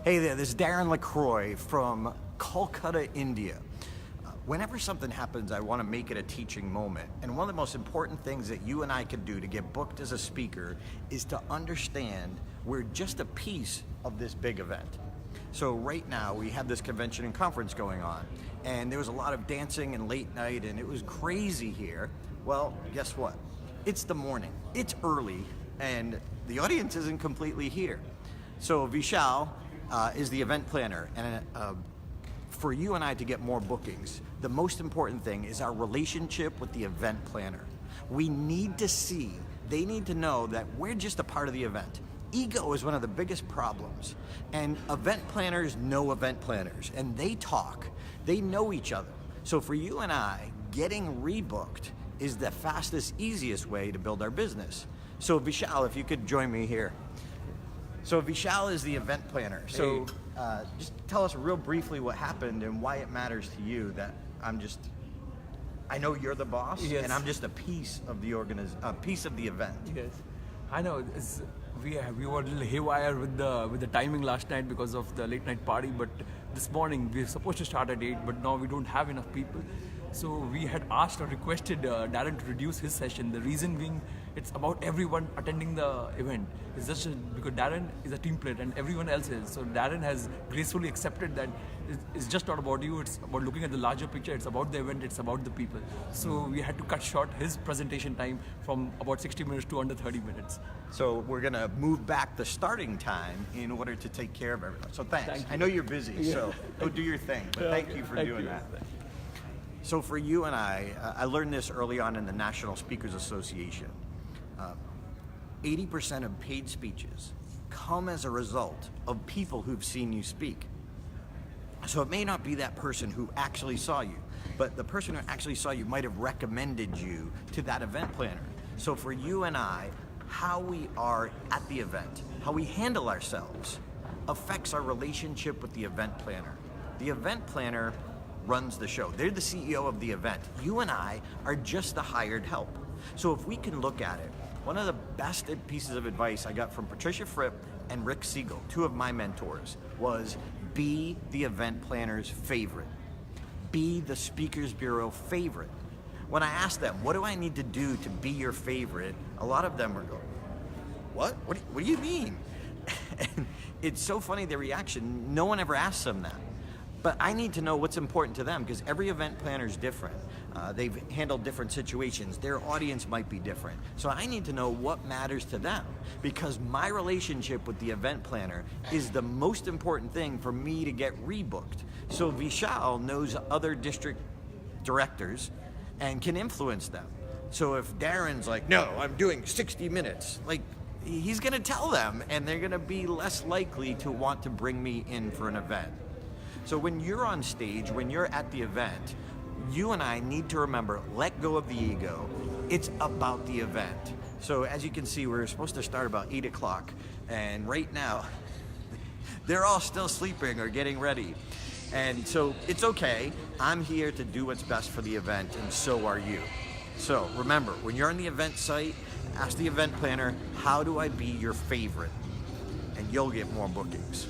Hey there, this is Darren LaCroix from Kolkata, India. Whenever something happens, I want to make it a teaching moment. And one of the most important things that you and I could do to get booked as a speaker is to understand we're just a piece of this big event. So right now we have this convention and conference going on, and there was a lot of dancing and late night, and it was crazy here. Well, guess what? It's the morning, it's early, and the audience isn't completely here. So Vishal is the event planner, and for you and I to get more bookings, the most important thing is our relationship with the event planner. We need to see, they need to know that we're just a part of the event. Ego is one of the biggest problems, and event planners know event planners, and they talk, they know each other. So for you and I, getting rebooked is the fastest, easiest way to build our business. So Vishal, if you could join me here. So Vishal is the event planner. So just tell us real briefly what happened and why it matters to you that I know you're the boss, yes, and I'm just a piece of the piece of the event. Yes, I know. We were a little haywire with the timing last night because of the late night party. But this morning we were supposed to start at 8, but now we don't have enough people. So we had asked or requested Darren to reduce his session. The reason being, it's about everyone attending the event. It's just because Darren is a team player and everyone else is. So Darren has gracefully accepted that it's just not about you, it's about looking at the larger picture, it's about the event, it's about the people. So we had to cut short his presentation time from about 60 minutes to under 30 minutes. So we're gonna move back the starting time in order to take care of everyone. So thanks. I know you're busy, so go do your thing, but thank you for doing that. So for you and I learned this early on in the National Speakers Association. 80% of paid speeches come as a result of people who've seen you speak. So it may not be that person who actually saw you, but the person who actually saw you might have recommended you to that event planner. So for you and I, how we are at the event, how we handle ourselves, affects our relationship with the event planner. The event planner runs the show. They're the CEO of the event. You and I are just the hired help. So if we can look at it, one of the best pieces of advice I got from Patricia Fripp and Rick Siegel, two of my mentors, was be the event planner's favorite. Be the Speakers Bureau favorite. When I asked them, what do I need to do to be your favorite? A lot of them were going, what? What do you mean? And it's so funny, their reaction. No one ever asks them that. But I need to know what's important to them because every event planner is different. They've handled different situations. Their audience might be different. So I need to know what matters to them because my relationship with the event planner is the most important thing for me to get rebooked. So Vishal knows other district directors and can influence them. So if Darren's like, no, I'm doing 60 minutes, like he's gonna tell them and they're gonna be less likely to want to bring me in for an event. So when you're on stage, when you're at the event, you and I need to remember, let go of the ego. It's about the event. So as you can see, we're supposed to start about 8 o'clock, and right now, they're all still sleeping or getting ready. And so it's okay. I'm here to do what's best for the event, and so are you. So remember, when you're on the event site, ask the event planner, how do I be your favorite? And you'll get more bookings.